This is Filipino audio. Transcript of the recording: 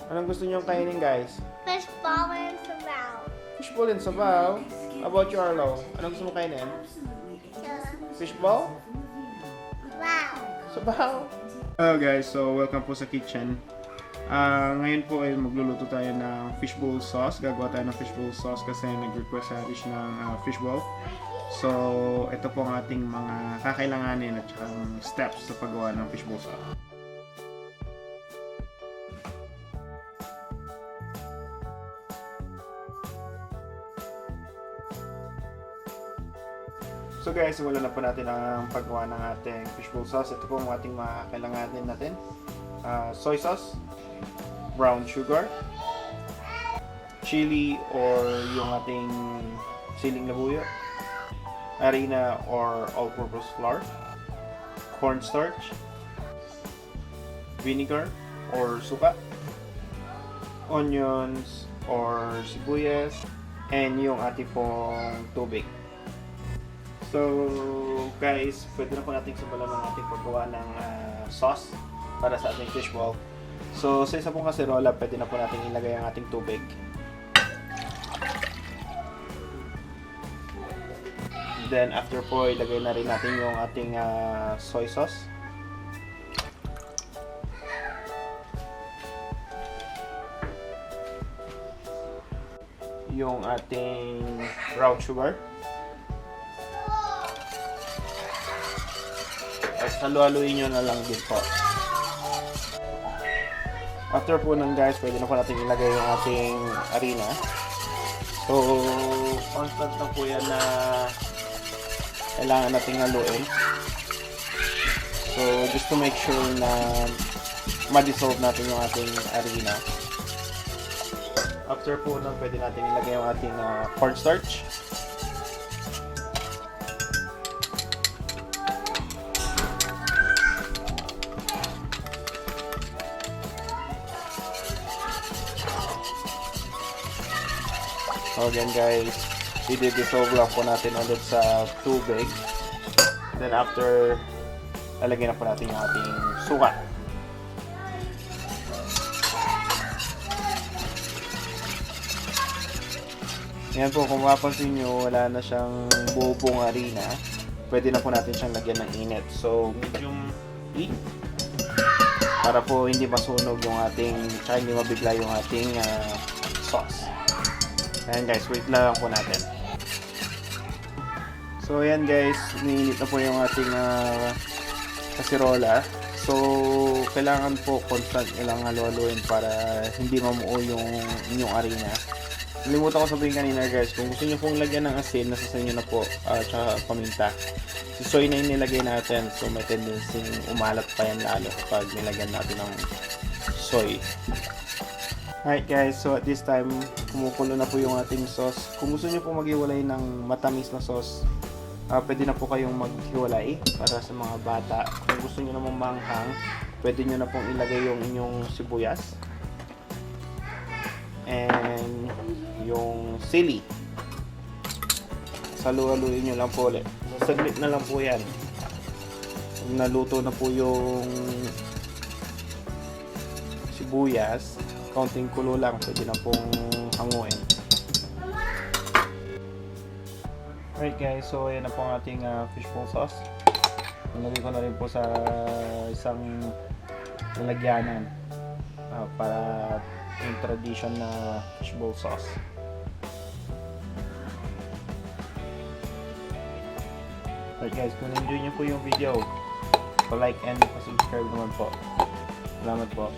Anong gusto nyo kainin, guys? Fishball and sabaw. Fishball and sabaw. How about you, Arlo? Anong gusto mo kainin? Fishball? Wow. Sabaw. Hello guys, so welcome po sa kitchen. Ngayon po ay magluluto tayo ng fishball sauce. Gagawa tayo ng fishball sauce kasi nag-request sa dish ng fishball. So, ito po ang ating mga kakailanganin at saka steps sa paggawa ng fishball sauce. So guys, simulan na po natin ang paggawa ng ating fishball sauce. Ito po ang ating mga kailanganin natin. Soy sauce, brown sugar, chili or yung ating siling labuyo, harina or all-purpose flour, cornstarch, vinegar or suka, onions or sibuyas, and yung ating pong tubig. So guys, pwede na po natin simulan ng ating paggawa ng sauce para sa ating fishball. So sa isa pong kaserola, pwede na po natin ilagay ang ating tubig. Then after po, ilagay na rin natin yung ating soy sauce. Yung ating brown sugar. Halu-haluin nyo na lang din po. After po nun guys, pwede na po natin ilagay yung ating harina. So, constant na po yan na kailangan nating haluin. So, just to make sure na ma-dissolve natin yung ating harina. After po nun, pwede natin ilagay yung ating cornstarch. So again guys, i-dissolve lang po natin ulit sa tubig. Then after, lalagyan na po natin yung ating suka. Yan po, kung mapapansin nyo, wala na siyang buong harina. Pwede na po natin siyang lagyan ng init. So medium heat para po hindi masunog yung ating, tsaka hindi mabigla yung ating sauce. Ayan guys, wait lang po natin. So ayan guys, umiinit na po yung ating kasirola. So kailangan po constant ilang halu-haluin para hindi mamuo yung inyong harina. Nalimutan ko sabihin kanina guys, kung gusto nyo pong lagyan ng asin, nasa sa inyo na po, tsaka paminta. Si soy na yung nilagay natin, so may tendency umalat pa yan lalo kapag nilagyan natin ng soy. Alright guys, so at this time, kumukulo na po yung ating sauce. Kung gusto nyo po maghiwalay ng matamis na sauce, pwede na po kayong maghiwalay para sa mga bata. Kung gusto nyo namang manghang, pwede nyo na pong ilagay yung inyong sibuyas. And yung sili. Salu-haluin nyo lang po ulit. Saglit na lang po yan. Pag naluto na po yung sibuyas, kaunting kulo lang, pwede na pong hanguin. Alright guys, so ayan na po ang ating fishball sauce. Nilagay ko na rin po sa isang lalagyanan para yung tradition na fishball sauce. Alright guys, kung enjoy nyo po yung video, pa-like and pa-subscribe naman po. Salamat po.